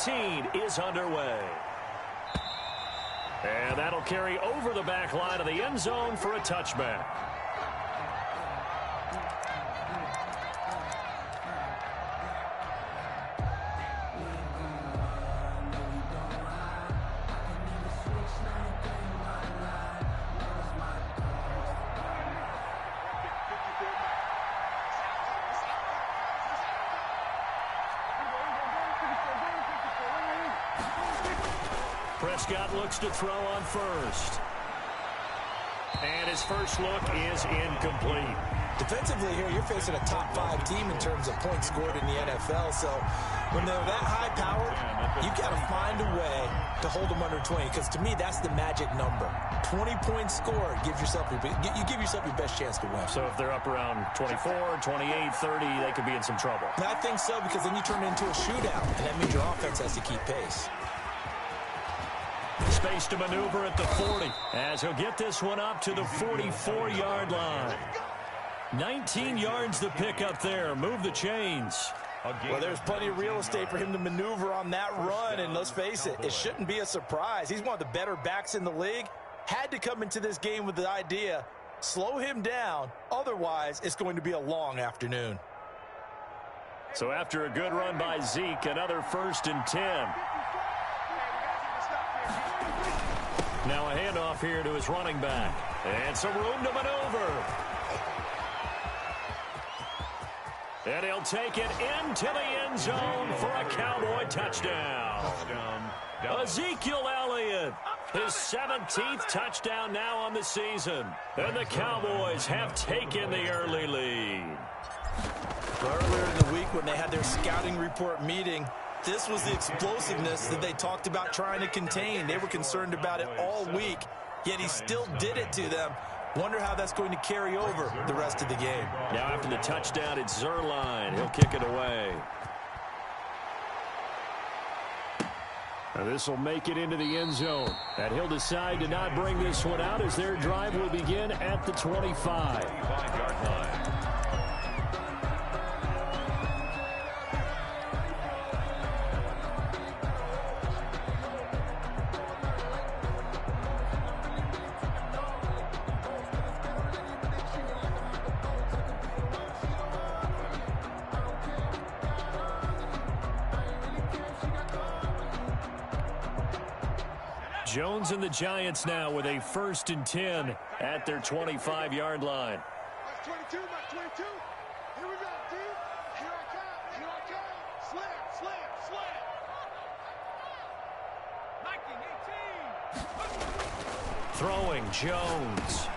17 is underway. And that'll carry over the back line of the end zone for a touchback. Prescott looks to throw on first. And his first look is incomplete. Defensively here, you're facing a top 5 team in terms of points scored in the NFL. So when they're that high-powered, you've got to find a way to hold them under 20. Because to me, that's the magic number. 20 points scored, you give yourself your best chance to win. So if they're up around 24, 28, 30, they could be in some trouble. I think so, because then you turn it into a shootout, and that means your offense has to keep pace. Space to maneuver at the 40 as he'll get this one up to the 44-yard line. 19 yards to pick up there. Move the chains. Well, there's plenty of real estate for him to maneuver on that run, and let's face it, it shouldn't be a surprise. He's one of the better backs in the league. Had to come into this game with the idea, slow him down, otherwise it's going to be a long afternoon. So after a good run by Zeke, another 1st and 10. Now a handoff here to his running back. And some room to maneuver. And he'll take it into the end zone for a Cowboy touchdown. Ezekiel Elliott, his 17th touchdown now on the season. And the Cowboys have taken the early lead. Earlier in the week when they had their scouting report meeting, this was the explosiveness that they talked about trying to contain. They were concerned about it all week, yet he still did it to them. Wonder how that's going to carry over the rest of the game. Now after the touchdown, it's Zerline. He'll kick it away. Now this will make it into the end zone. And he'll decide to not bring this one out as their drive will begin at the 25-yard line. Jones and the Giants now with a 1st and 10 at their 25-yard line. Mark 22, Mark 22. Here we go, dude. Here I come, here I come. Slam, slam, slam. 19, 18. Throwing, Jones.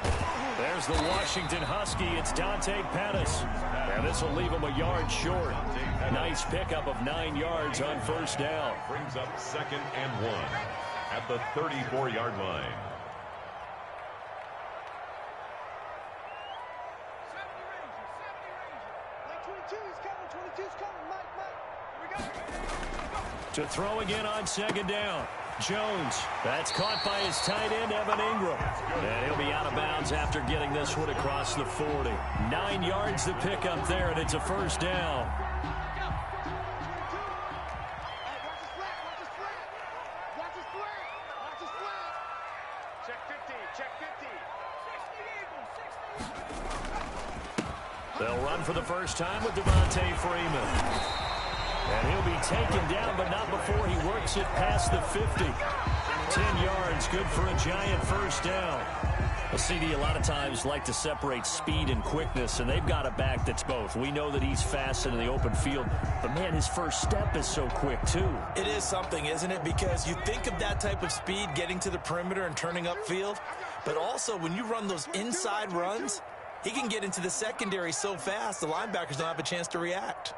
There's the Washington Husky. It's Dante Pettis. And this will leave him a yard short. Nice pickup of 9 yards on 1st down. Brings up 2nd and 1. At the 34-yard line. 22's coming, 22's coming. Mike. Here we go. To throw again on 2nd down. Jones. That's caught by his tight end, Evan Ingram. And he'll be out of bounds after getting this one across the 40. 9 yards to pick up there, and it's a 1st down. They'll run for the first time with Devontae Freeman. And he'll be taken down, but not before he works it past the 50. 10 yards, good for a Giant 1st down. Well, CD, a lot of times like to separate speed and quickness, and they've got a back that's both. We know that he's fast in the open field, but, man, his first step is so quick, too. It is something, isn't it? Because you think of that type of speed getting to the perimeter and turning upfield, but also when you run those inside runs, he can get into the secondary so fast, the linebackers don't have a chance to react.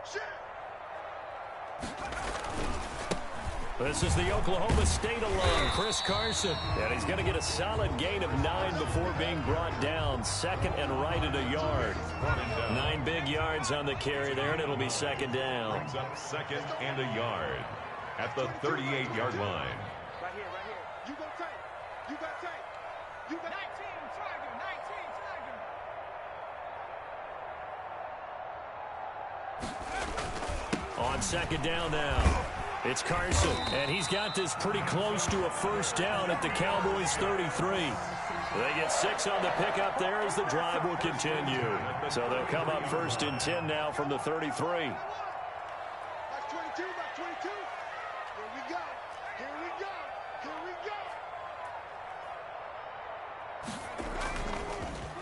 This is the Oklahoma State alum, Chris Carson. And he's going to get a solid gain of 9 before being brought down. 2nd and right at a yard. 9 big yards on the carry there, and it'll be 2nd down. Brings up 2nd and a yard at the 38-yard line. Right here. You go tight. You got tight. You got 19, Tiger, 19, Tiger. On 2nd down now. It's Carson, and he's got this pretty close to a first down at the Cowboys' 33. They get 6 on the pickup there as the drive will continue. So they'll come up 1st and 10 now from the 33. Back 22, back 22. Here we go. Here we go. Here we go.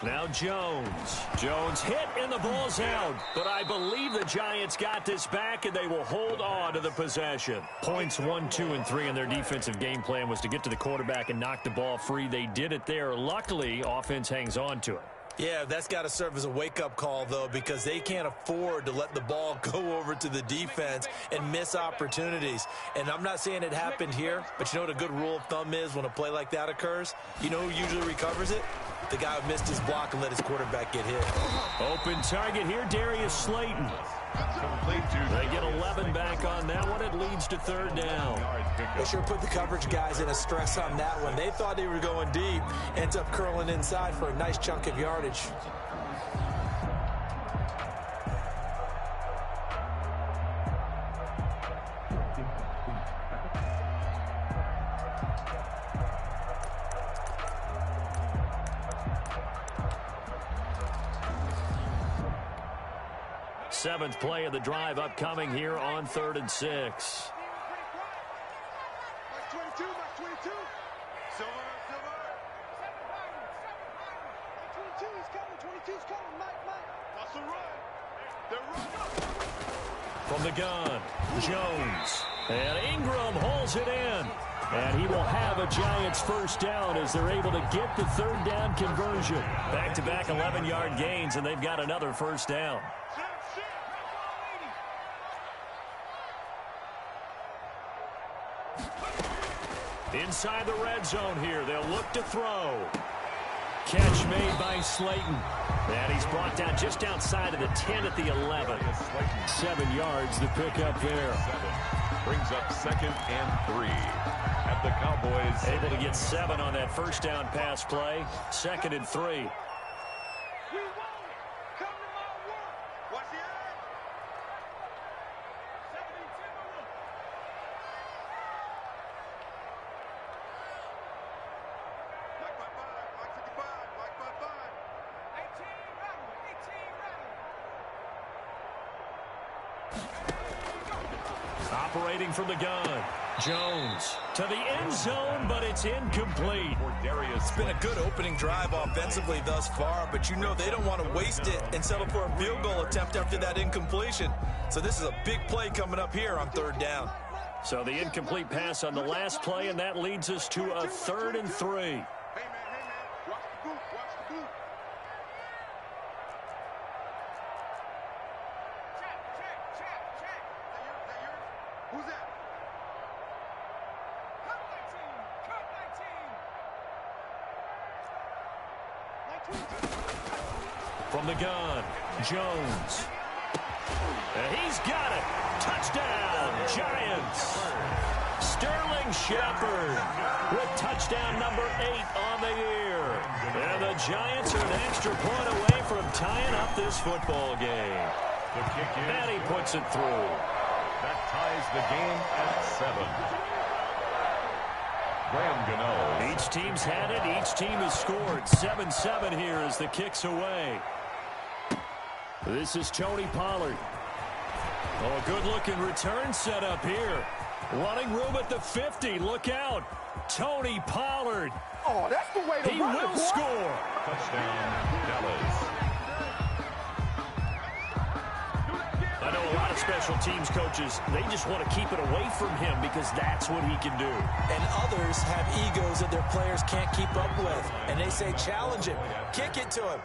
Now Jones. Jones hit and the ball's out. But I believe the Giants got this back and they will hold on to the possession. Points 1, 2, and 3 in their defensive game plan was to get to the quarterback and knock the ball free. They did it there. Luckily, offense hangs on to it. Yeah, that's got to serve as a wake-up call, though, because they can't afford to let the ball go over to the defense and miss opportunities. And I'm not saying it happened here, but you know what a good rule of thumb is when a play like that occurs? You know who usually recovers it? The guy who missed his block and let his quarterback get hit. Open target here, Darius Slayton. They get 11 back on that one. It leads to 3rd down. They sure put the coverage guys in a stress on that one. They thought they were going deep. Ends up curling inside for a nice chunk of yardage. Seventh play of the drive upcoming here on 3rd and 6. Back 22, back 22. Silver, silver. 22, he's coming, 22's coming. Mike. That's a run. They're running. From the gun, Jones. And Ingram holds it in. And he will have a Giants first down as they're able to get the 3rd down conversion. Back-to-back 11-yard gains, and they've got another first down. Inside the red zone here. They'll look to throw. Catch made by Slayton. And he's brought down just outside of the 10 at the 11. 7 yards to pick up there. Brings up 2nd and 3. At the Cowboys. Able to get 7 on that first down pass play. 2nd and 3. We want it. Come to my work. What's the end? 72. Mike by 5. Mike 55. Mike by 5. 18 Operating from the gun. Jones to the end zone, but it's incomplete. It's been a good opening drive offensively thus far, but you know they don't want to waste it and settle for a field goal attempt after that incompletion. So this is a big play coming up here on 3rd down. So the incomplete pass on the last play, and that leads us to a 3rd and 3. Hey, man. Watch the boot. Watch the boot. Check. Is that yours? Who's that? From the gun, Jones. And he's got it. Touchdown, Giants. Sterling Shepard with touchdown number 8 on the year. And the Giants are an extra point away from tying up this football game. The kick in. And he puts it through. That ties the game at 7. Each team's had it. Each team has scored. 7-7 here as the kick's away. This is Tony Pollard. Oh, a good-looking return set up here. Running room at the 50. Look out. Tony Pollard. Oh, that's the way to He run it, will boy. score. Touchdown, Dallas. I know a lot of special teams coaches, they just want to keep it away from him because that's what he can do. And others have egos that their players can't keep up with. And they say, challenge him. Kick it to him.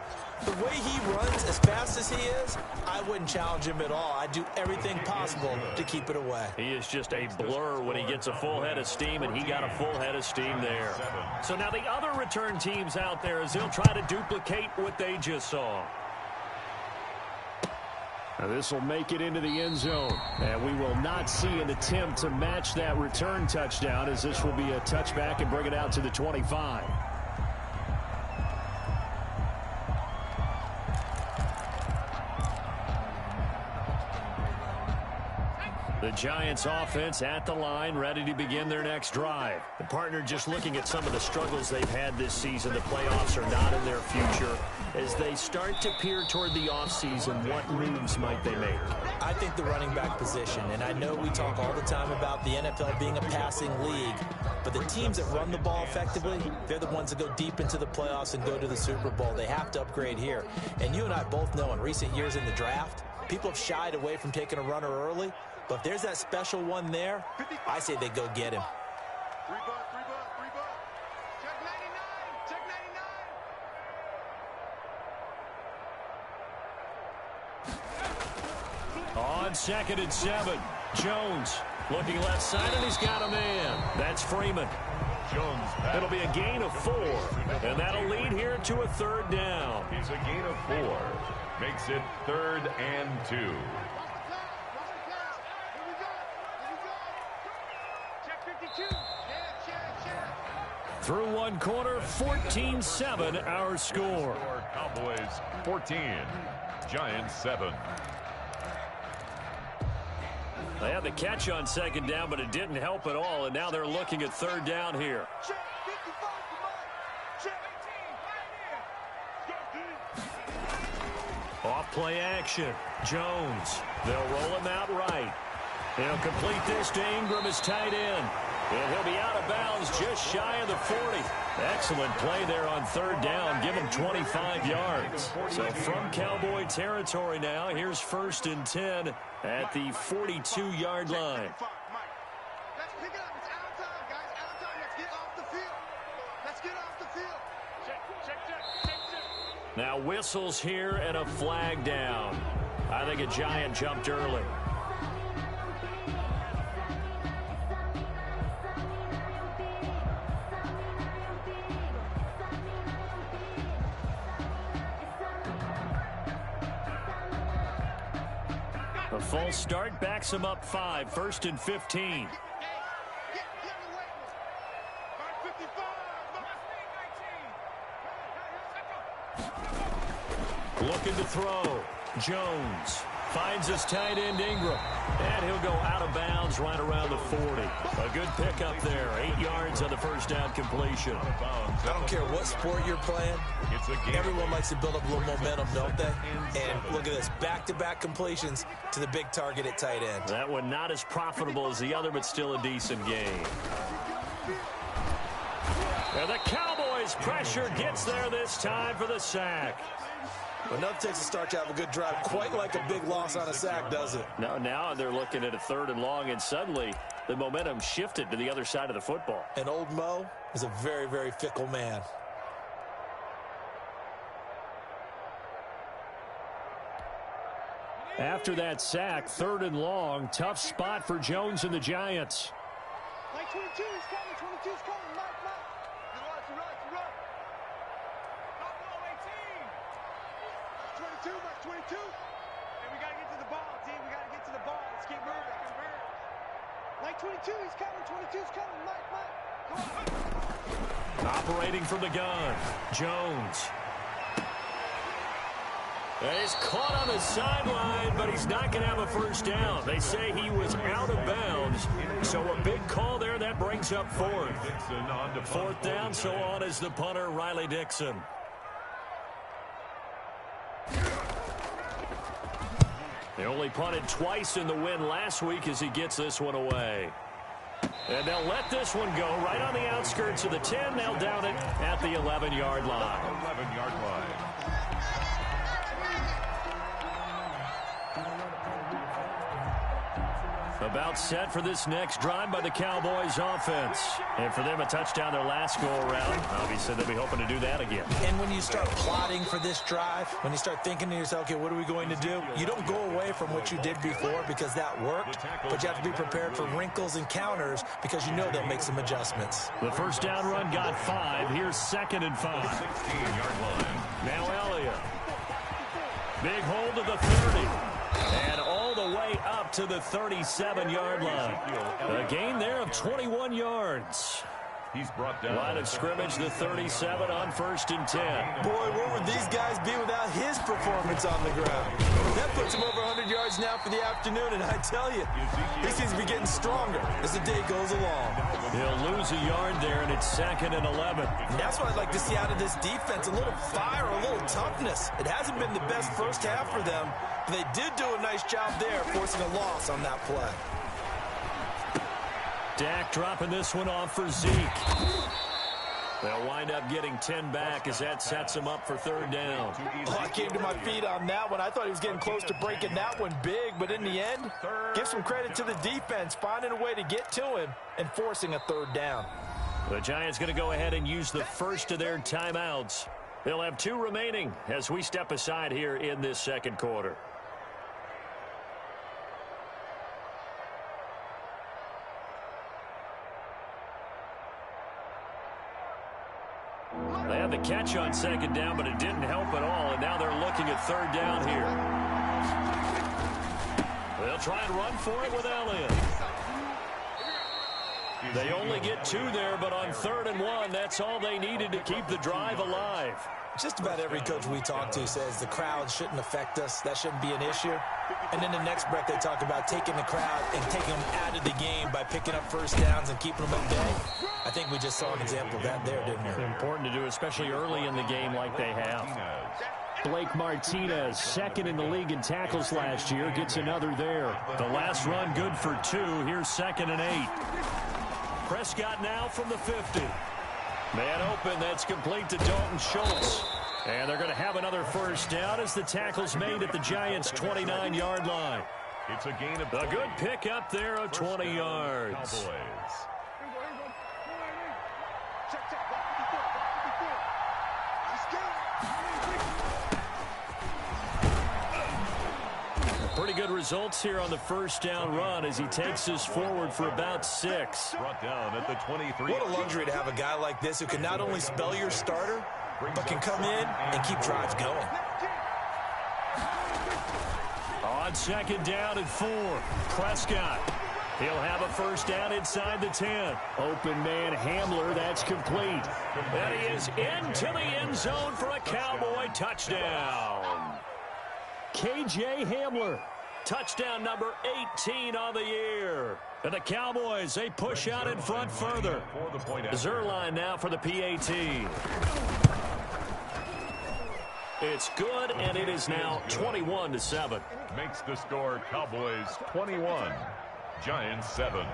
The way he runs as fast as he is, I wouldn't challenge him at all. I'd do everything possible to keep it away. He is just a blur when he gets a full head of steam, and he got a full head of steam there. So now the other return teams out there, as they'll try to duplicate what they just saw. Now this will make it into the end zone. And we will not see an attempt to match that return touchdown, as this will be a touchback and bring it out to the 25. The Giants offense at the line, ready to begin their next drive. The partner just looking at some of the struggles they've had this season. The playoffs are not in their future. As they start to peer toward the offseason, what moves might they make? I think the running back position, and I know we talk all the time about the NFL being a passing league, but the teams that run the ball effectively, they're the ones that go deep into the playoffs and go to the Super Bowl. They have to upgrade here. And you and I both know in recent years in the draft, people have shied away from taking a runner early, but if there's that special one there, I say they go get him. 3 bucks, 3 bucks, 3 bucks. Check 99, check 99. On 2nd and 7, Jones looking left side, and he's got a man. That's Freeman. Jones. It'll be a gain of 4, and that'll lead here to a 3rd down. It's a gain of 4. Makes it 3rd and 2. Watch the class. Here we go. Here we go. Check 52. Check. Through one quarter, 14-7 our score. Cowboys 14, Giants 7. They had the catch on 2nd down, but it didn't help at all, and now they're looking at 3rd down here. Check 55 for Mike. Check 18. Start, dude. Off play action. Jones. They'll roll him out right. He'll complete this to Ingram as tight end. And he'll be out of bounds just shy of the 40. Excellent play there on 3rd down. Give him 25 yards. So from Cowboy territory now, here's 1st and 10 at the 42-yard line. Let's pick it up. It's out of time, guys. Out of time. Let's get off the field. Let's get off the field. Check. Now whistles here and a flag down. I think a Giant jumped early. A full start backs him up 5, 1st and 15. Get the weight. All right, 55. Looking to throw. Jones finds his tight end Ingram. And he'll go out of bounds right around the 40. A good pickup there. 8 yards on the 1st down completion. I don't care what sport you're playing. Everyone likes to build up a little momentum, don't they? And look at this. Back-to-back completions to the big target at tight end. That one not as profitable as the other, but still a decent game. And the Cowboys' pressure gets there this time for the sack. Enough takes to start to have a good drive. Quite like a big loss on a sack, does it? Now they're looking at a 3rd and long, and suddenly the momentum shifted to the other side of the football. And old Mo is a very, very fickle man. After that sack, 3rd and long, tough spot for Jones and the Giants. Mike 22 is coming. 22 is coming. Mike. You run. Top ball 18. 22, Mike 22. And we got to get to the ball, team. We got to get to the ball. Let's keep moving. Mike 22, he's coming. 22 is coming. Mike. Come on. Operating from the gun, Jones. He's caught on the sideline, but he's not going to have a 1st down. They say he was out of bounds, so a big call there. That brings up 4th. 4th down, so on is the punter, Riley Dixon. They only punted twice in the win last week as he gets this one away. And they'll let this one go right on the outskirts of the 10. They'll down it at the 11-yard line. 11-yard line. About set for this next drive by the Cowboys offense. And for them, a touchdown their last go-around. Obviously, they'll be hoping to do that again. And when you start plotting for this drive, when you start thinking to yourself, okay, what are we going to do? You don't go away from what you did before because that worked, but you have to be prepared for wrinkles and counters because you know they'll make some adjustments. The 1st down run got 5. Here's 2nd and 5. 16-yard line. Now Elliott. Big hold of the 30. And all the way up to the 37-yard line. A gain there of 21 yards. He's brought down. Line of scrimmage, the 37 on 1st and 10. Boy, where would these guys be without his performance on the ground? That puts him over 100 yards now for the afternoon, and I tell you, he seems to be getting stronger as the day goes along. He'll lose a yard there, and it's 2nd and 11. And that's what I'd like to see out of this defense, a little fire, a little toughness. It hasn't been the best first half for them, but they did do a nice job there, forcing a loss on that play. Dak dropping this one off for Zeke. They'll wind up getting 10 back as that sets him up for 3rd down. Oh, I came to my feet on that one. I thought he was getting close to breaking that one big, but in the end, give some credit to the defense, finding a way to get to him and forcing a 3rd down. The Giants going to go ahead and use the first of their timeouts. They'll have 2 remaining as we step aside here in this 2nd quarter. They had the catch on 2nd down, but it didn't help at all, and now they're looking at 3rd down here. They'll try and run for it with Elliott. They only get 2 there, but on 3rd and 1, that's all they needed to keep the drive alive. Just about every coach we talk to says the crowd shouldn't affect us. That shouldn't be an issue. And then the next breath they talk about taking the crowd and taking them out of the game by picking up 1st downs and keeping them at bay. I think we just saw an example of that there, didn't we? It's important to do, especially early in the game like they have. Blake Martinez, 2nd in the league in tackles last year, gets another there. The last run good for 2. Here's 2nd and 8. Prescott now from the 50. Man open, that's complete to Dalton Schultz. And they're going to have another 1st down as the tackle's made at the Giants' 29-yard line. It's a gain of a good pick up there of 20 yards. Cowboys. Pretty good results here on the 1st down run as he takes us forward for about 6. Brought down at the 23. What a luxury to have a guy like this who can not only spell your starter, but can come in and keep drives going. On 2nd down and 4, Prescott. He'll have a 1st down inside the 10. Open man Hamler, that's complete. And he is into the end zone for a Cowboy touchdown. KJ Hamler, touchdown number 18 on the year. And the Cowboys, they push out in front further. Zerline now for the PAT. It's good, and it is now 21-7. Makes the score Cowboys 21, Giants 7.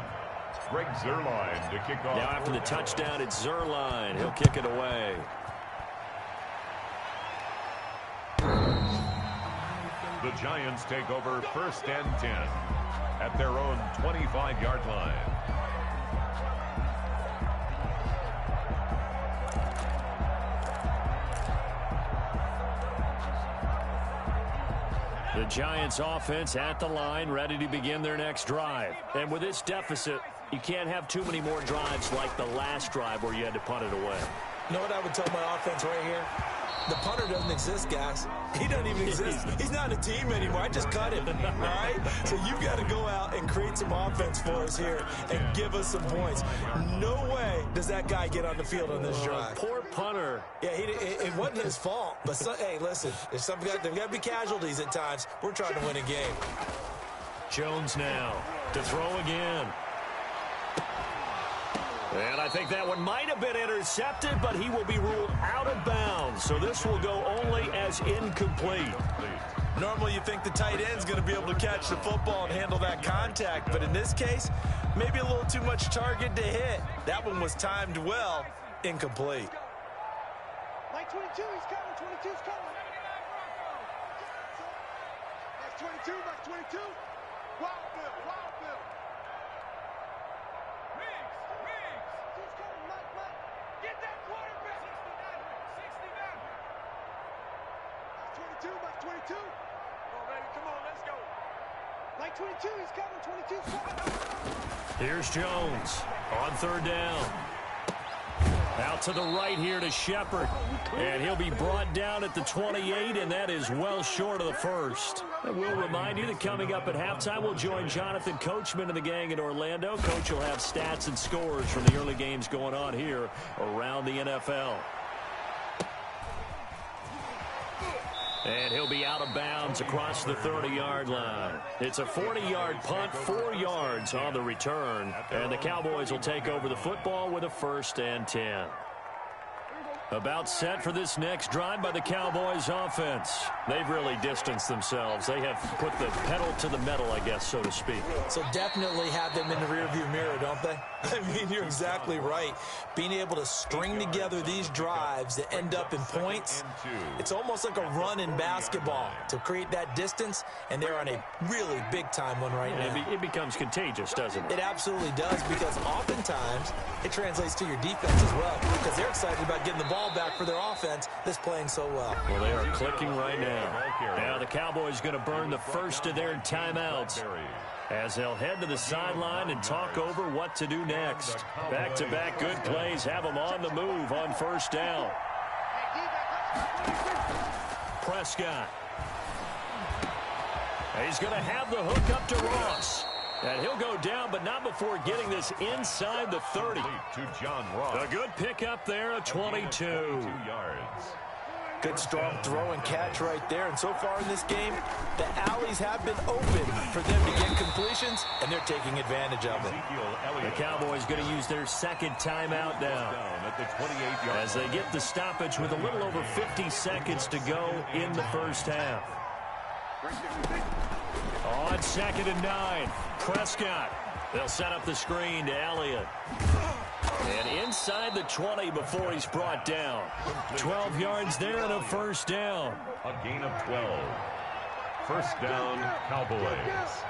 Greg Zerline to kick off. Now after the touchdown, it's Zerline. He'll kick it away. The Giants take over 1st and 10 at their own 25-yard line. The Giants offense at the line, ready to begin their next drive. And with this deficit, you can't have too many more drives like the last drive where you had to punt it away. You know what I would tell my offense right here? The punter doesn't exist, guys. He doesn't even exist. He's not a team anymore. I just cut him, all right? So you've got to go out and create some offense for us here and give us some points. No way does that guy get on the field on this drive. Poor punter. Yeah, it wasn't his fault. But, hey, listen, there's got to be casualties at times. We're trying to win a game. Jones now to throw again. And I think that one might have been intercepted, but he will be ruled out of bounds. So this will go only as incomplete. Normally you think the tight end's going to be able to catch the football and handle that contact. But in this case, maybe a little too much target to hit. That one was timed well. Incomplete. Like 22, he's coming. 22's coming. That's 22, that's 22. Wild Bill, Wild Bill. Get that quarterback! 69. 22, that's 22. Come on, baby, come on, let's go. Like 22, he's coming, 22's coming. Here's Jones on 3rd down. Out to the right here to Shepard. And he'll be brought down at the 28, and that is well short of the first. And we'll remind you that coming up at halftime, we'll join Jonathan Coachman and the gang in Orlando. Coach will have stats and scores from the early games going on here around the NFL. And he'll be out of bounds across the 30-yard line. It's a 40-yard punt, 4 yards on the return. And the Cowboys will take over the football with a 1st and 10. About set for this next drive by the Cowboys offense. They've really distanced themselves. They have put the pedal to the metal, I guess, so to speak. So definitely have them in the rearview mirror, don't they? I mean, you're exactly right. Being able to string together these drives that end up in points, it's almost like a run in basketball to create that distance, and they're on a really big-time one right now. It becomes contagious, doesn't it? It absolutely does, because oftentimes it translates to your defense as well, because they're excited about getting the ball back for their offense that's playing so well. Well, they are clicking right now. Now the Cowboys going to burn the first of their timeouts as they'll head to the sideline and talk over what to do next. Back-to-back good plays have them on the move on 1st down. Prescott. He's going to have the hook up to Ross. And he'll go down, but not before getting this inside the 30. To John Ross. A good pickup there, a 22. 2 yards. Good strong throw and catch right there. And so far in this game, the alleys have been open for them to get completions, and they're taking advantage of it. The Cowboys going to use their 2nd timeout now At the 28-yard as they get the stoppage with a little over 50 seconds to go in the 1st half. On 2nd and 9, Prescott. They'll set up the screen to Elliott. And inside the 20 before he's brought down. 12 yards there and a 1st down. A gain of 12. 1st down, Cowboys.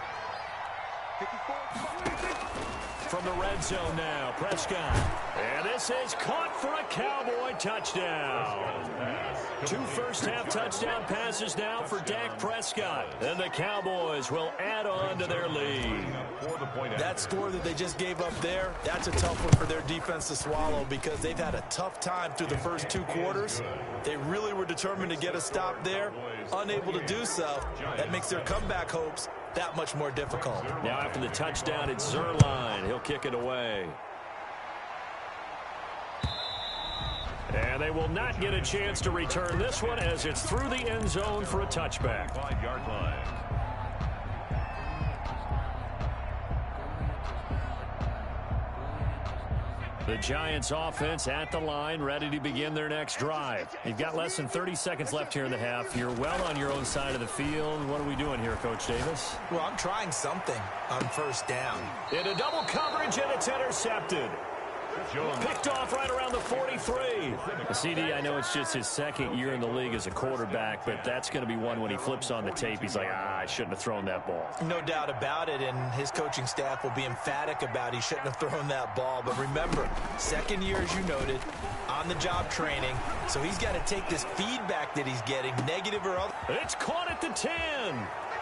From the red zone now, Prescott. And this is caught for a Cowboy touchdown. 2 first-half touchdown passes now for Dak Prescott. And the Cowboys will add on to their lead. That score that they just gave up there, that's a tough one for their defense to swallow, because they've had a tough time through the first 2 quarters. They really were determined to get a stop there, unable to do so. That makes their comeback hopes that much more difficult. Now after the touchdown, it's Zerline. He'll kick it away. And they will not get a chance to return this one as it's through the end zone for a touchback. 5-yard line. The Giants offense at the line, ready to begin their next drive. You've got less than 30 seconds left here in the half. You're well on your own side of the field. What are we doing here, Coach Davis? Well, I'm trying something on 1st down. In a double coverage, and it's intercepted. Picked off right around the 43. CD, I know it's just his 2nd year in the league as a quarterback, but that's going to be one when he flips on the tape. He's like, I shouldn't have thrown that ball. No doubt about it, and his coaching staff will be emphatic about he shouldn't have thrown that ball. But remember, 2nd year, as you noted, on-the-job training, so he's got to take this feedback that he's getting, negative or other. It's caught at the 10,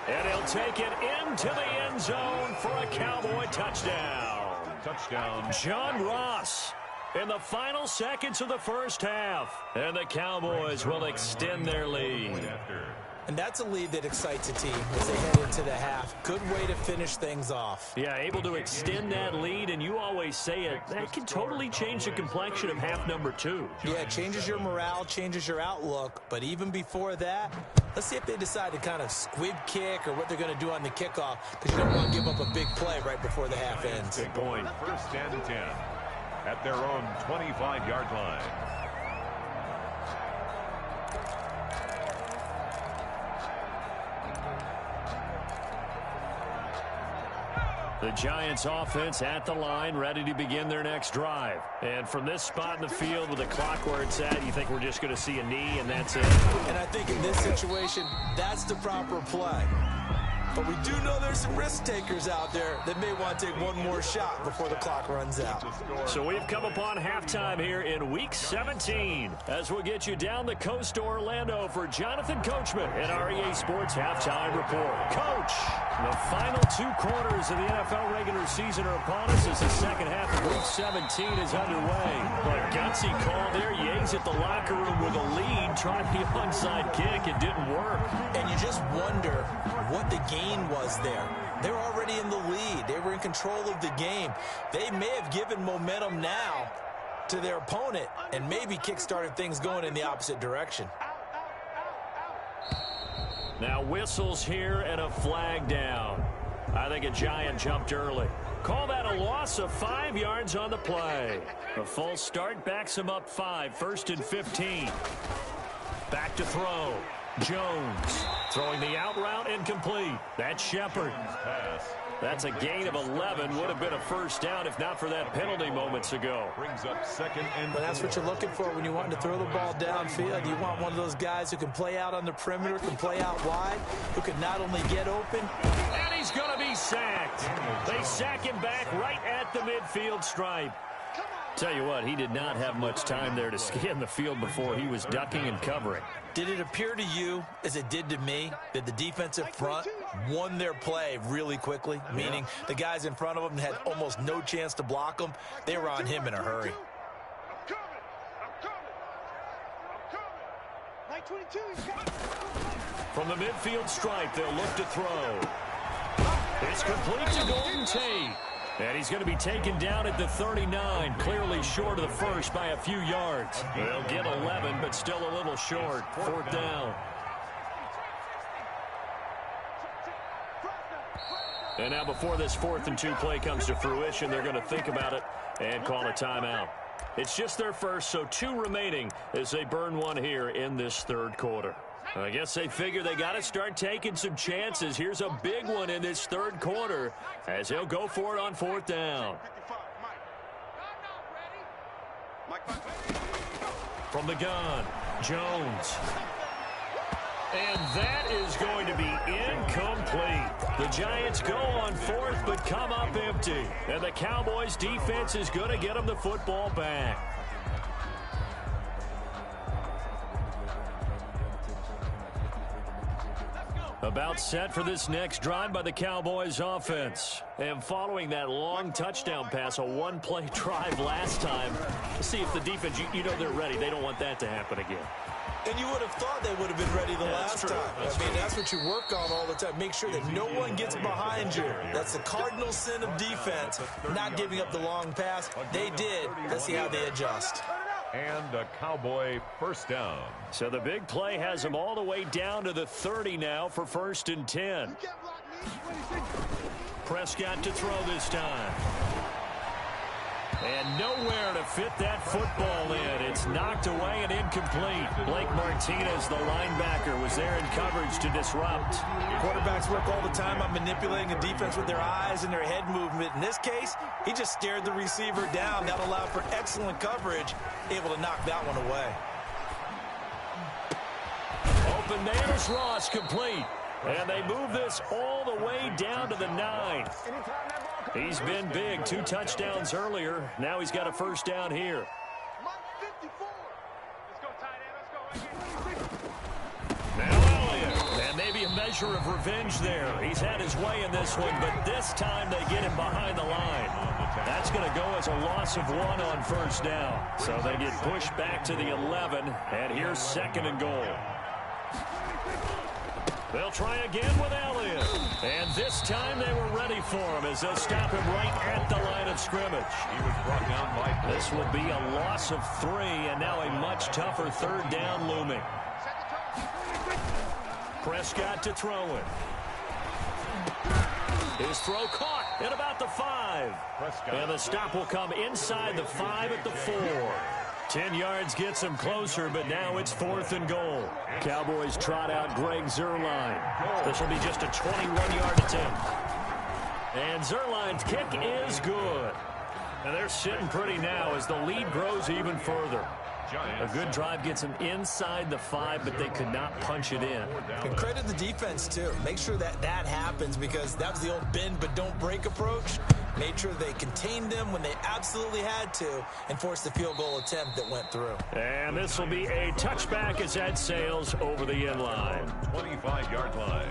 and he'll take it into the end zone for a Cowboy touchdown. Touchdown, John Ross in the final seconds of the 1st half. And the Cowboys will extend their lead. And that's a lead that excites a team as they head into the half. Good way to finish things off. Yeah, able to extend that lead, and you always say it, that can totally change the complexion of half number 2. Yeah, it changes your morale, changes your outlook. But even before that, let's see if they decide to kind of squib kick or what they're going to do on the kickoff, because you don't want to give up a big play right before the half ends. Good point. 1st and 10 at their own 25-yard line. The Giants offense at the line, ready to begin their next drive. And from this spot in the field with the clock where it's at, you think we're just going to see a knee and that's it? And I think in this situation, that's the proper play. But we do know there's some risk takers out there that may want to take one more shot before the clock runs out. So we've come upon halftime here in Week 17 as we'll get you down the coast to Orlando for Jonathan Coachman in our EA Sports Halftime Report. Coach, the final 2 quarters of the NFL regular season are upon us as the 2nd half of Week and 17 is underway. A gutsy call there. You exit the locker room with a lead. Tried the onside kick. It didn't work. And you just wonder what the gain was there. They're already in the lead. They were in control of the game. They may have given momentum now to their opponent and maybe kick-started things going in the opposite direction. Now whistles here and a flag down. I think a Giant jumped early. Call that a loss of 5 yards on the play. A false start backs him up 5, 1st and 15. Back to throw. Jones throwing the out route incomplete. That's Shepard. That's a gain of 11. Would have been a first down if not for that penalty moments ago. Brings up 2nd and 4. But that's what you're looking for when you want to throw the ball downfield. You want one of those guys who can play out on the perimeter, can play out wide, who can not only get open. And he's going to be sacked. They sack him back right at the midfield stripe. Tell you what, he did not have much time there to scan the field before he was ducking and covering. Did it appear to you, as it did to me, that the defensive front won their play really quickly? Meaning the guys in front of them had almost no chance to block them. They were on him in a hurry. From the midfield stripe, they'll look to throw. It's complete to Golden Tate. And he's going to be taken down at the 39, clearly short of the first by a few yards. They'll get 11, but still a little short. 4th down. And now before this 4th and 2 play comes to fruition, they're going to think about it and call a timeout. It's just their first, so 2 remaining as they burn one here in this 3rd quarter. I guess they figure they got to start taking some chances. Here's a big one in this 3rd quarter as he'll go for it on 4th down. From the gun, Jones. And that is going to be incomplete. The Giants go on 4th but come up empty. And the Cowboys defense is going to get them the football back. About set for this next drive by the Cowboys offense. And following that long touchdown pass, a one-play drive last time. Let's see if the defense, you know they're ready. They don't want that to happen again. And you would have thought they would have been ready the last time. That's what you work on all the time. Make sure that no one gets behind you. That's the cardinal sin of defense, not giving up the long pass. They did. Let's see how they adjust. And a Cowboy first down. So the big play has them all the way down to the 30 now for 1st and 10. Prescott to throw this time. And nowhere to fit that football in. It's knocked away and incomplete. Blake Martinez, the linebacker, was there in coverage to disrupt. Quarterbacks work all the time on manipulating the defense with their eyes and their head movement. In this case, he just stared the receiver down. That allowed for excellent coverage, able to knock that one away. Open Nails Ross complete. And they move this all the way down to the 9. He's been big. 2 touchdowns earlier. Now he's got a first down here. Now Elliott. And maybe a measure of revenge there. He's had his way in this one, but this time they get him behind the line. That's going to go as a loss of 1 on first down. So they get pushed back to the 11, and here's 2nd and goal. They'll try again with Elliott. And this time they were ready for him as they'll stop him right at the line of scrimmage. He was brought down by. This will be a loss of 3, and now a much tougher 3rd down looming. Prescott to throw it. His throw caught at about the 5. Prescott. And the stop will come inside the 5 at the 4. 10 yards gets him closer, but now it's 4th and goal. Cowboys trot out Greg Zuerlein. This will be just a 21-yard attempt. And Zuerlein's kick is good. And they're sitting pretty now as the lead grows even further. A good drive gets them inside the 5, but they could not punch it in. And credit the defense, too. Make sure that that happens because that was the old bend but don't break approach. Made sure they contained them when they absolutely had to and forced the field goal attempt that went through. And this will be a touchback as that sails over the end line. 25-yard line.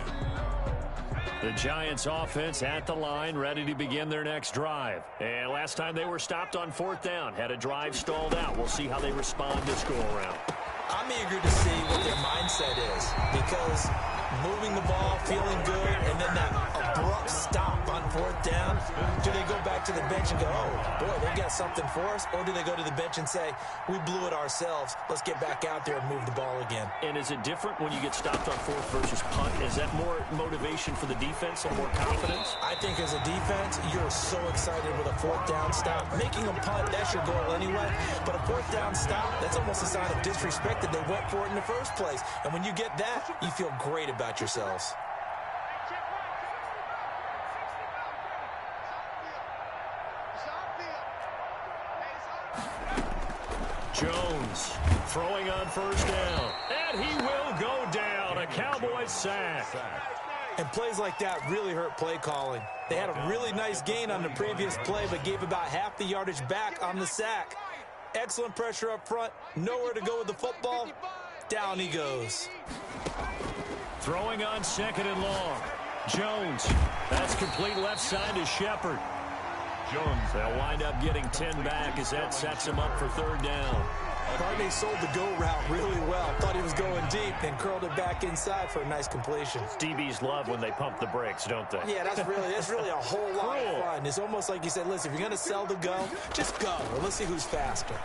The Giants offense at the line, ready to begin their next drive. And last time they were stopped on 4th down, had a drive stalled out. We'll see how they respond this go-around. I'm eager to see what their mindset is, because moving the ball, feeling good, and then that abrupt stop on 4th down, do they go back to the bench and go, oh, boy, they got something for us? Or do they go to the bench and say, we blew it ourselves, let's get back out there and move the ball again? And is it different when you get stopped on 4th versus punt? Is that more motivation for the defense and more confidence? I think as a defense, you're so excited with a 4th down stop. Making a punt, that's your goal anyway. But a 4th down stop, that's almost a sign of disrespect that they went for it in the first place. And when you get that, you feel great about yourselves. Jones throwing on 1st down, and he will go down. A Cowboys sack. And plays like that really hurt play calling. They had a really nice gain on the previous play, but gave about half the yardage back on the sack. Excellent pressure up front, nowhere to go with the football. Down he goes. Throwing on 2nd and long. Jones. That's complete left side to Shepard. Jones. They'll wind up getting 10 back as that sets him up for 3rd down. Carney sold the go route really well. Thought he was going deep and curled it back inside for a nice completion. DBs love when they pump the brakes, don't they? Yeah, that's really a whole lot of fun. It's almost like you said, listen, if you're going to sell the go, just go. And let's see who's faster.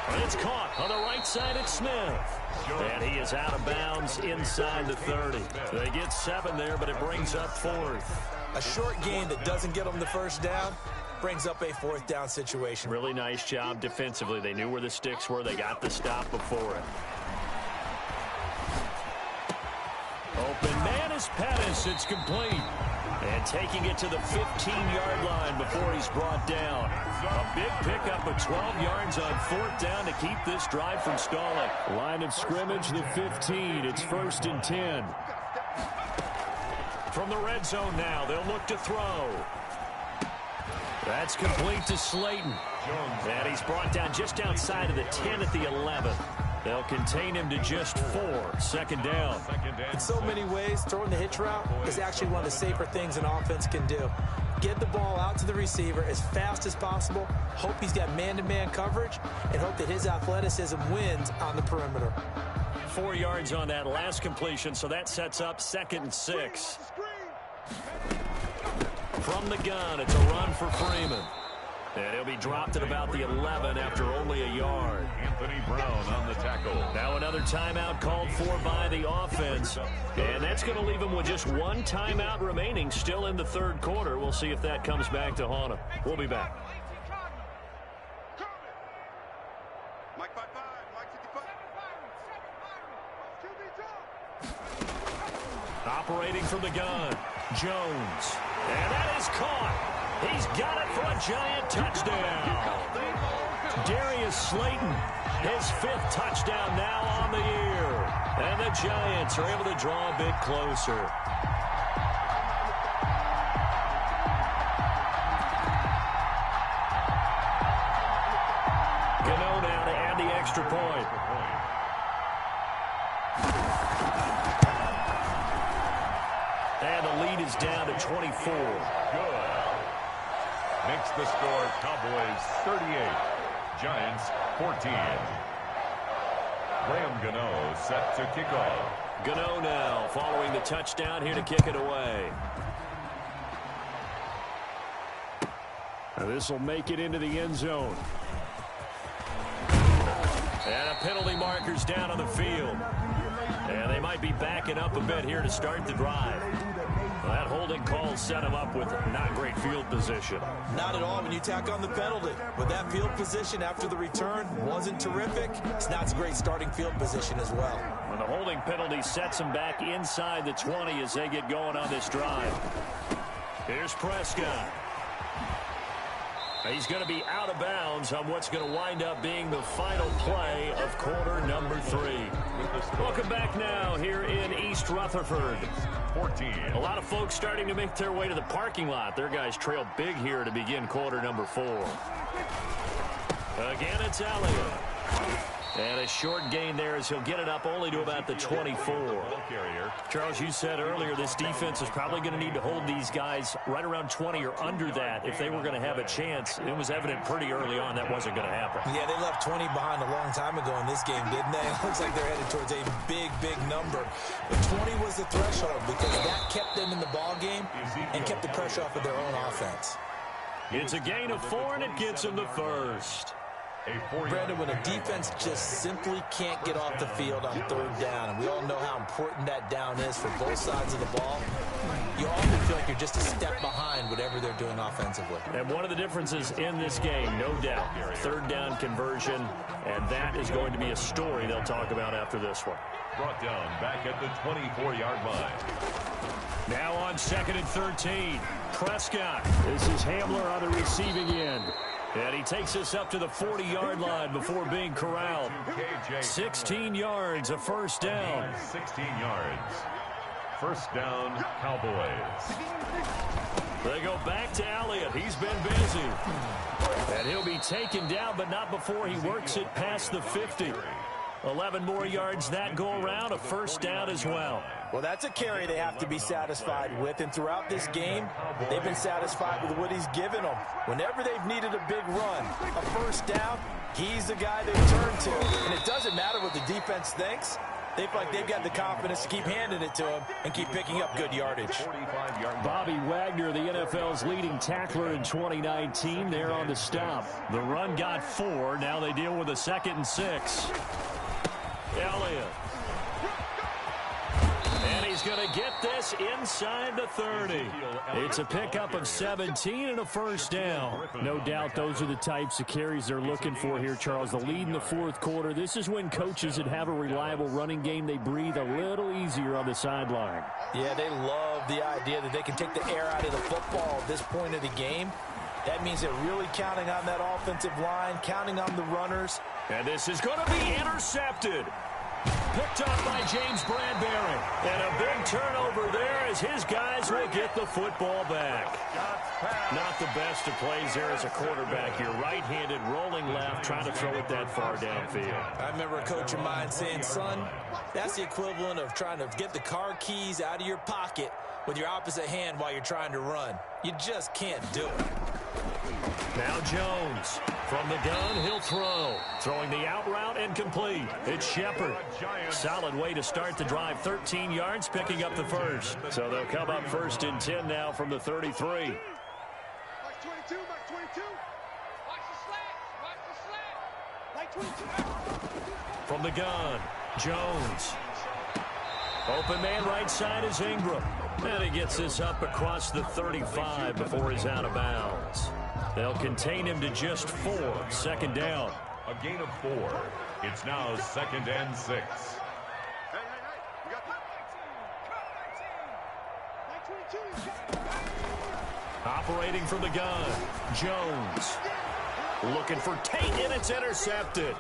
And it's caught on the right side at Smith. And he is out of bounds inside the 30. They get 7 there, but it brings up 4th. A short gain that doesn't get them the 1st down brings up a 4th down situation. Really nice job defensively. They knew where the sticks were. They got the stop before it. Open man is Pettis. It's complete. And taking it to the 15-yard line before he's brought down. A big pickup of 12 yards on 4th down to keep this drive from stalling. Line of scrimmage, the 15. It's 1st and 10. From the red zone now, they'll look to throw. That's complete to Slayton. And he's brought down just outside of the 10 at the 11. They'll contain him to just 4. 2nd down. In so many ways, throwing the hitch route is actually one of the safer things an offense can do. Get the ball out to the receiver as fast as possible, hope he's got man-to-man coverage, and hope that his athleticism wins on the perimeter. 4 yards on that last completion, so that sets up 2nd and 6. From the gun, it's a run for Freeman. And he'll be dropped at about the 11 after only a yard. Anthony Brown on the tackle. Now another timeout called for by the offense. And that's going to leave him with just 1 timeout remaining still in the 3rd quarter. We'll see if that comes back to haunt him. We'll be back. Mike 5-5, Mike 55. Operating from the gun, Jones. And that is caught. He's got it for a Giant touchdown. Darius Slayton, his 5th touchdown now on the year. And the Giants are able to draw a bit closer. Gano now to add the extra point. And the lead is down to 24. Good. Makes the score Cowboys 38, Giants 14. Graham Gano set to kick off. Gano now following the touchdown here to kick it away. This will make it into the end zone. And a penalty marker's down on the field. And they might be backing up a bit here to start the drive. Well, that holding call set him up with not great field position. Not at all when you tack on the penalty. With that field position after the return wasn't terrific, it's not a great starting field position as well. When the holding penalty sets him back inside the 20 as they get going on this drive. Here's Prescott. He's going to be out of bounds on what's going to wind up being the final play of quarter number 3. Welcome back now here in East Rutherford. 14. A lot of folks starting to make their way to the parking lot. Their guys trail big here to begin quarter number 4. Again, it's Elliott. And a short gain there as he'll get it up only to about the 24. Charles, you said earlier this defense is probably going to need to hold these guys right around 20 or under that if they were going to have a chance. It was evident pretty early on that wasn't going to happen. Yeah, they left 20 behind a long time ago in this game, didn't they? It looks like they're headed towards a big, big number. But 20 was the threshold because that kept them in the ball game and kept the pressure off of their own offense. It's a gain of 4, and it gets them the first. Brandon, when a defense just simply can't get off the field on third down, and we all know how important that down is for both sides of the ball, you often feel like you're just a step behind whatever they're doing offensively. And one of the differences in this game, no doubt, third down conversion, and that is going to be a story they'll talk about after this one. Brought down back at the 24-yard line. Now on 2nd and 13, Prescott. This is Hamler on the receiving end. And he takes us up to the 40-yard line before being corralled. 16 yards, a first down. 16 yards. First down, Cowboys. They go back to Elliott. He's been busy. And he'll be taken down, but not before he works it past the 50. 11 more yards that go around, a first down as well. Well, that's a carry they have to be satisfied with, and throughout this game, they've been satisfied with what he's given them. Whenever they've needed a big run, a first down, he's the guy they turn to. And it doesn't matter what the defense thinks. They feel like they've got the confidence to keep handing it to him and keep picking up good yardage. Bobby Wagner, the NFL's leading tackler in 2019, there on the stop. The run got 4. Now they deal with a 2nd and 6. Elliott. And he's going to get this inside the 30. It's a pickup of 17 and a first down. No doubt those are the types of carries they're looking for here, Charles. The lead in the fourth quarter. This is when coaches that have a reliable running game, they breathe a little easier on the sideline. Yeah, they love the idea that they can take the air out of the football at this point of the game. That means they're really counting on that offensive line, counting on the runners. And this is going to be intercepted. Picked up by James Bradbury. And a big turnover there as his guys will get the football back. Not the best of plays there as a quarterback. You're right-handed, rolling left, trying to throw it that far downfield. I remember a coach of mine saying, son, that's the equivalent of trying to get the car keys out of your pocket with your opposite hand while you're trying to run. You just can't do it. Now Jones. From the gun, he'll throw. Throwing the out route and complete. It's Shepard. Solid way to start the drive. 13 yards, picking up the first. So they'll come up 1st and 10 now from the 33. Box 22, box 22. Watch the slant, watch the slant. Like 22. From the gun, Jones. Open man right side is Ingram. And he gets this up across the 35 before he's out of bounds. They'll contain him to just 4. 2nd down. A gain of 4. It's now 2nd and 6. Hey. We got the 22. Operating from the gun, Jones. Looking for Tate, and it's intercepted.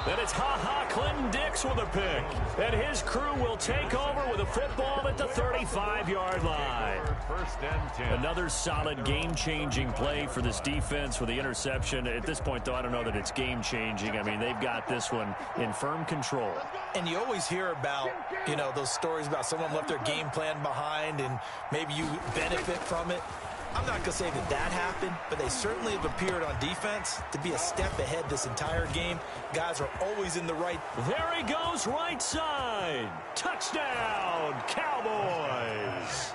Then it's Clinton Dix with a pick. And his crew will take over with a football at the 35-yard line. 1st and 10. Another solid game-changing play for this defense with the interception. At this point, though, I don't know that it's game-changing. I mean, they've got this one in firm control. And you always hear about, those stories about someone left their game plan behind and maybe you benefit from it. I'm not going to say that happened, but they certainly have appeared on defense to be a step ahead this entire game. Guys are always in the right. There he goes, right side. Touchdown, Cowboys.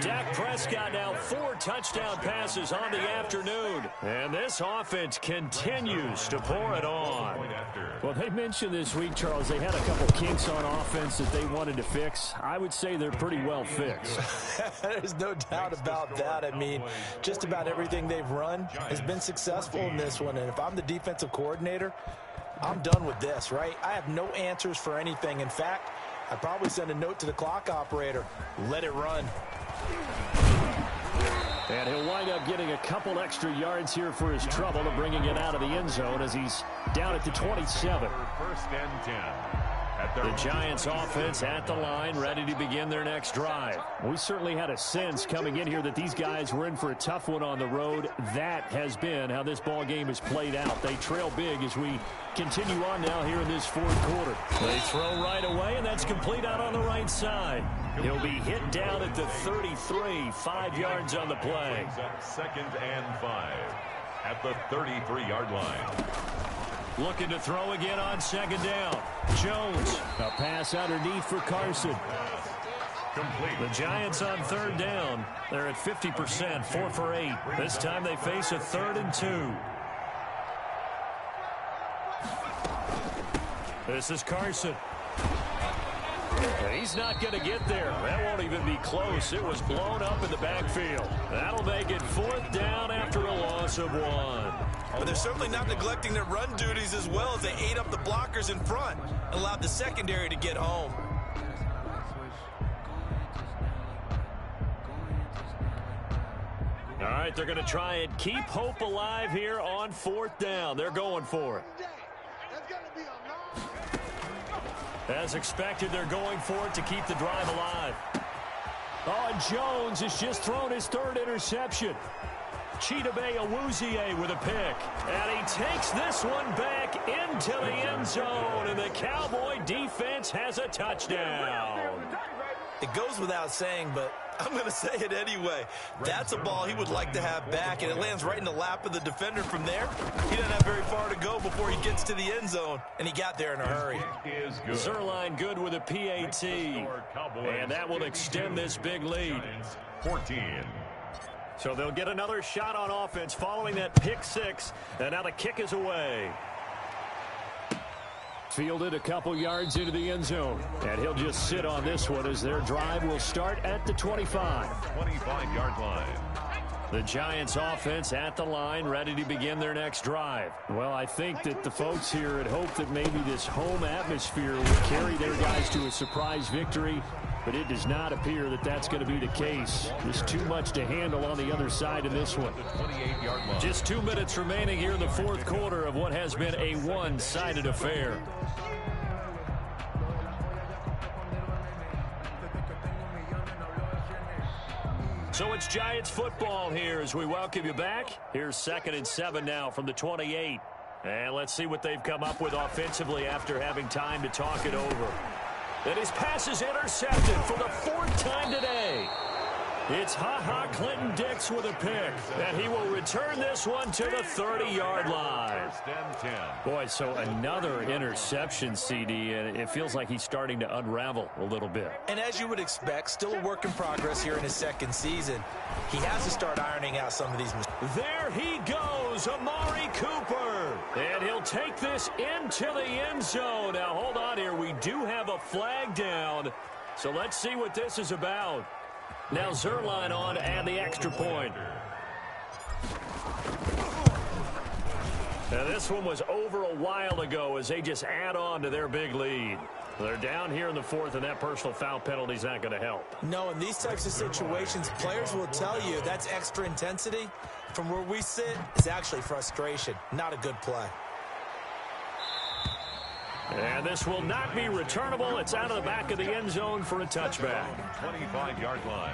Dak Prescott now 4 touchdown passes on the afternoon. And this offense continues to pour it on. Well, they mentioned this week, Charles, they had a couple kinks on offense that they wanted to fix. I would say they're pretty well fixed. There's no doubt about that. I mean, just about everything they've run has been successful in this one. And if I'm the defensive coordinator, I'm done with this, right? I have no answers for anything. In fact, I'd probably send a note to the clock operator. Let it run. And he'll wind up getting a couple extra yards here for his trouble and bringing it out of the end zone as he's down at the 27. 1st and 10. The Giants offense at the line, ready to begin their next drive. We certainly had a sense coming in here that these guys were in for a tough one on the road. That has been how this ball game has played out. They trail big as we continue on now here in this fourth quarter. They throw right away, and that's complete out on the right side. He'll be hit down at the 33, 5 yards on the play. Second and 5 at the 33-yard line. Looking to throw again on second down. Jones, a pass underneath for Carson. Complete. The Giants on third down. They're at 50%, 4 for 8. This time they face a 3rd and 2. This is Carson. He's not going to get there. That won't even be close. It was blown up in the backfield. That'll make it 4th down after a loss of 1. But they're certainly not neglecting their run duties as well as they ate up the blockers in front and allowed the secondary to get home. All right, they're going to try and keep hope alive here on 4th down. They're going for it. As expected, they're going for it to keep the drive alive. Oh, and Jones has just thrown his 3rd interception. Chidobe Awuzie with a pick. And he takes this one back into the end zone, and the Cowboy defense has a touchdown. It goes without saying, but I'm going to say it anyway. That's a ball he would like to have back, and it lands right in the lap of the defender from there. He doesn't have very far to go before he gets to the end zone, and he got there in a hurry. Zerline good with a PAT, and that will extend this big lead. 14. So they'll get another shot on offense following that pick 6, and now the kick is away. Fielded a couple yards into the end zone, and he'll just sit on this one as their drive will start at the 25. 25-yard line. The Giants offense at the line, ready to begin their next drive. Well, I think that the folks here had hoped that maybe this home atmosphere would carry their guys to a surprise victory, but it does not appear that that's going to be the case. There's too much to handle on the other side in this one. Just 2 minutes remaining here in the fourth quarter of what has been a one-sided affair. So it's Giants football here as we welcome you back. Here's 2nd and 7 now from the 28. And let's see what they've come up with offensively after having time to talk it over. And his pass is intercepted for the 4th time today. It's Clinton-Dix with a pick, and he will return this one to the 30-yard line. Boy, so another interception, CD, and it feels like he's starting to unravel a little bit. And as you would expect, still a work in progress here in his 2nd season. He has to start ironing out some of these mistakes. There he goes, Amari Cooper. And he'll take this into the end zone. Now, hold on here. We do have a flag down, so let's see what this is about. Now Zerline on and the extra point. Now this one was over a while ago as they just add on to their big lead. They're down here in the 4th, and that personal foul penalty is not going to help. No, in these types of situations, players will tell you that's extra intensity. From where we sit, it's actually frustration. Not a good play. And this will not be returnable. It's out of the back of the end zone for a touchback. 25-yard line.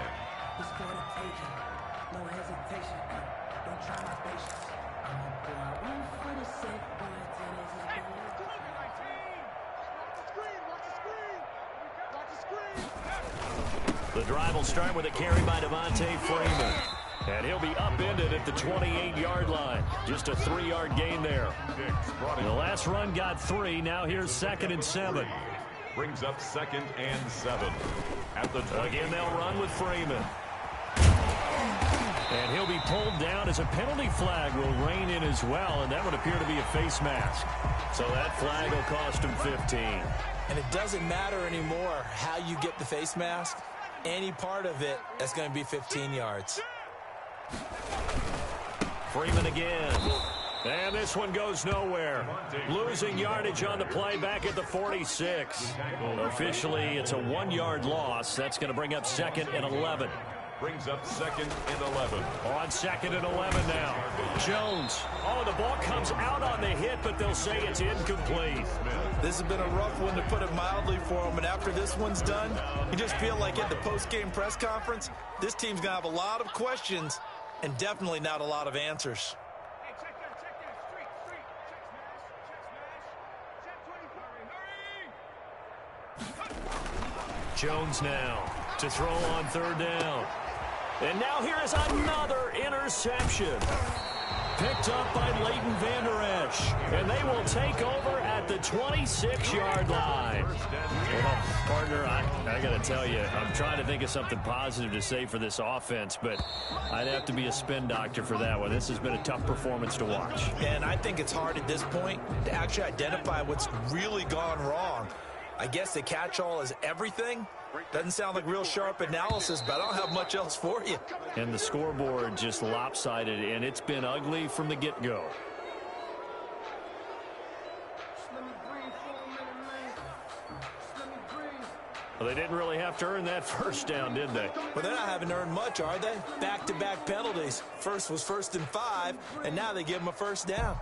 The drive will start with a carry by Devontae Freeman. And he'll be upended at the 28-yard line. Just a 3-yard gain there. The last run got 3. Now here's 2nd and 7. Brings up 2nd and 7. At the Again, they'll run with Freeman. And he'll be pulled down as a penalty flag will rein in as well, and that would appear to be a face mask. So that flag will cost him 15. And it doesn't matter anymore how you get the face mask. Any part of it, that's going to be 15 yards. Freeman again. And this one goes nowhere. Losing yardage on the play back at the 46. Officially, it's a 1-yard loss. That's going to bring up 2nd and 11. Brings up 2nd and 11. On 2nd and 11 now. Jones. Oh, the ball comes out on the hit, but they'll say it's incomplete. This has been a rough one, to put it mildly, for him. And after this one's done, you just feel like at the post-game press conference, this team's going to have a lot of questions and definitely not a lot of answers. Hey, check that. Street. Check smash. Jones now to throw on 3rd down. And now here is another interception. Picked up by Leighton Vander Esch. And they will take over at the 26-yard line. Well, partner, I got to tell you, I'm trying to think of something positive to say for this offense, but I'd have to be a spin doctor for that one. This has been a tough performance to watch. And I think it's hard at this point to actually identify what's really gone wrong. I guess the catch-all is everything. Doesn't sound like real sharp analysis, but I don't have much else for you. And the scoreboard just lopsided, and it's been ugly from the get-go. Well, they didn't really have to earn that first down, did they? Well, they're not having to earn much, are they? Back-to-back penalties. First was 1st and 5, and now they give them a first down.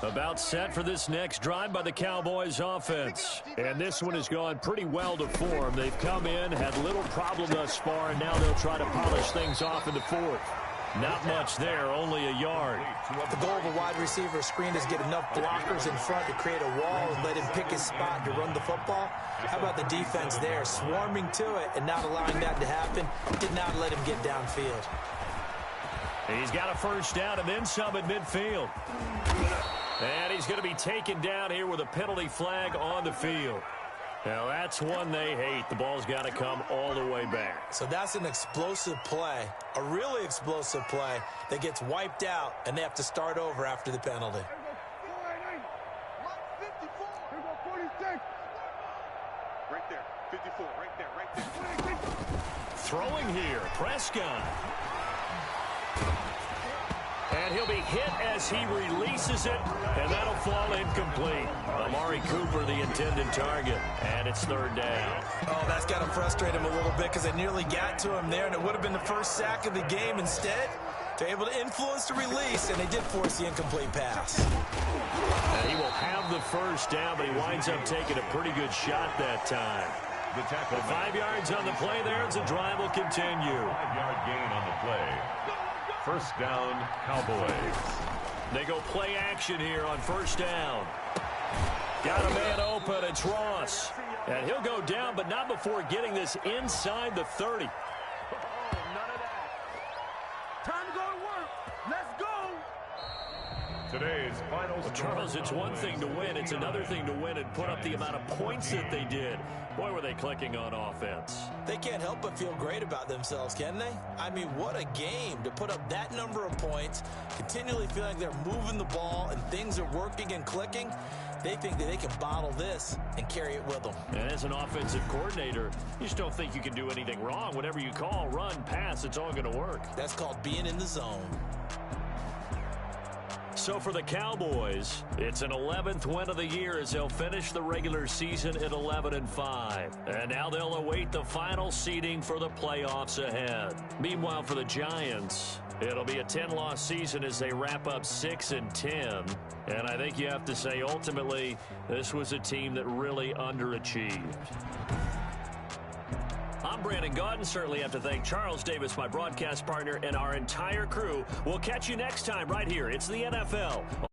About set for this next drive by the Cowboys offense. And this one has gone pretty well to form. They've come in, had little problem thus far, and now they'll try to polish things off in the 4th. Not much there, only a yard. The goal of a wide receiver screen is get enough blockers in front to create a wall and let him pick his spot to run the football. How about the defense there, swarming to it and not allowing that to happen? Did not let him get downfield. He's got a first down and then some at midfield. And he's going to be taken down here with a penalty flag on the field. Now, that's one they hate. The ball's got to come all the way back. So that's an explosive play, a really explosive play that gets wiped out, and they have to start over after the penalty. Right there, 54, right there. Throwing here, Prescott. And he'll be hit as he releases it, and that'll fall incomplete. Amari Cooper, the intended target, and it's 3rd down. Oh, that's got to frustrate him a little bit because they nearly got to him there, and it would have been the first sack of the game. Instead, they're able to influence the release, and they did force the incomplete pass. And he will have the first down, but he winds up taking a pretty good shot that time. The tackle. 5 yards on the play there as the drive will continue. 5-yard gain on the play. First down, Cowboys. They go play action here on first down. Got a man open, it's Ross. And he'll go down, but not before getting this inside the 30. None of that. Time to go to work. Let's go. Today's final Well, Charles, it's one thing to win. It's another thing to win and put up the amount of points that they did. Boy, were they clicking on offense. They can't help but feel great about themselves, can they? I mean, what a game to put up that number of points, continually feeling like they're moving the ball and things are working and clicking. They think that they can bottle this and carry it with them. And as an offensive coordinator, you just don't think you can do anything wrong. Whatever you call, run, pass, it's all going to work. That's called being in the zone. So for the Cowboys, it's an 11th win of the year as they'll finish the regular season at 11-5. And now they'll await the final seeding for the playoffs ahead. Meanwhile, for the Giants, it'll be a 10-loss season as they wrap up 6-10. And I think you have to say, ultimately, this was a team that really underachieved. I'm Brandon Gaudin. Certainly have to thank Charles Davis, my broadcast partner, and our entire crew. We'll catch you next time right here. It's the NFL.